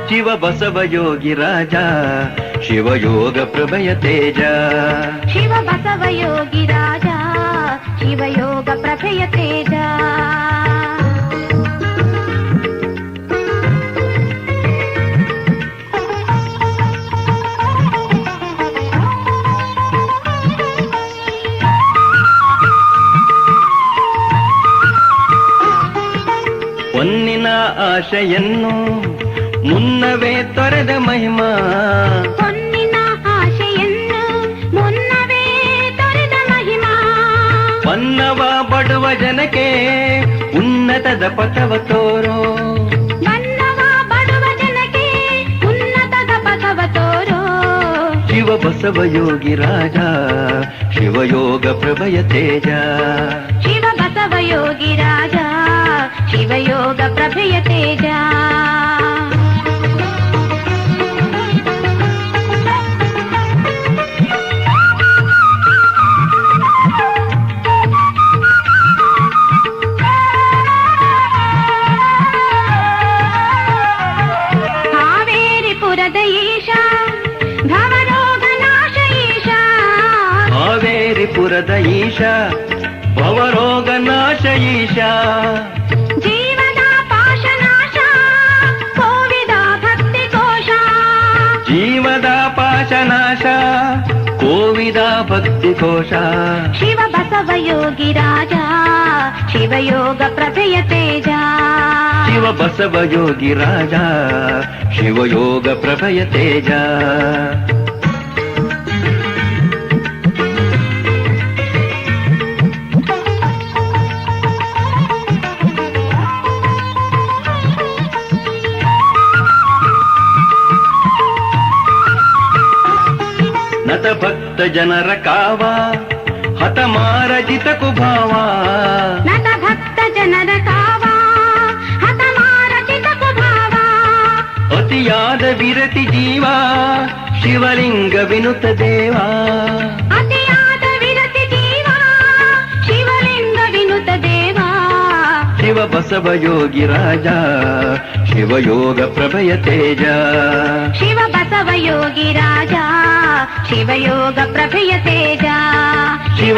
ಶಿವ ಬಸವ ಯೋಗಿ ರಾಜ ಶಿವಯೋಗ ಪ್ರಭಯ ತೇಜ ಶಿವ ಬಸವ ಯೋಗಿ ರಾಜ ಶಿವಯೋಗ ಪ್ರಭಯ ತೇಜ ಹೊನ್ನಿನ ಆಶೆಯನ್ನು ಮುನ್ನವೇ ತೊರೆದ ಮಹಿಮಾ ಹೊನ್ನಿನ ಆಶೆಯನ್ನು ಮುನ್ನವೇ ತೊರೆದ ಮಹಿಮಾ ಪನ್ನವ ಬಡುವ ಜನಕ್ಕೆ ಉನ್ನತದ ಪಥವ ತೋರೋ ಮನ್ನವ ಬಡುವ ಜನಕ್ಕೆ ಉನ್ನತದ ಪಥವ ತೋರೋ ಶಿವ ಬಸವ ಯೋಗಿ ರಾಜ ಶಿವಯೋಗ ಪ್ರಭಯ ತೇಜ ಶಿವ ಬಸವ ಯೋಗಿ ರಾಜ ಶಿವಯೋಗ ಪ್ರಭಯ ತೇಜ ಹಾವೇರಿಪುರದ ಈಶ ಭವರೋಗ ನಾಶ ಈಶ ಹಾವೇರಿಪುರದ ಈಶ ಭವರೋಗ ನಾಶ ಈಶ ಜೀವದ ಪಾಶನಾಶ ಕೋವಿದ ಭಕ್ತಿ ಕೋಶ ಜೀವದ ಪಾಶನಾಶ ಕೋವಿದ ಭಕ್ತಿ ಕೋಶ ಶಿವ ಬಸವ ಯೋಗಿ ರಾಜ ಶಿವಯೋಗ ಪ್ರಭಯ ತೇಜ ಶಿವ ಬಸವ ಯೋಗಿ ರಾಜ ಶಿವಯೋಗ ಪ್ರಭಯ ತೇಜ ನತ ಭಕ್ತ ಜನರ ಕಾವ ಹತಮಾರಜಿತ ಕುಭಾವ ನತ ಭಕ್ತ ಜನರ ಕಾವ ಹತಮಾರಚಿತ ಕುಭಾವ ಅತಿಯಾದ ವಿರತಿ ಜೀವ ಶಿವಲಿಂಗ ವಿನುತ ದೇವ ಅತಿಯಾದ ವಿರತಿ ಜೀವ ಶಿವಲಿಂಗ ವಿನುತ ದೇವ ಶಿವ ಬಸವ ಯೋಗಿ ರಾಜ ಶಿವಯೋಗ ಪ್ರಭಯ ತೇಜ ಶಿವ ಬಸವ ಯೋಗಿ ರಾಜ ಶಿವಯೋಗ ಪ್ರಭಯ ತೇಜ ಶಿವ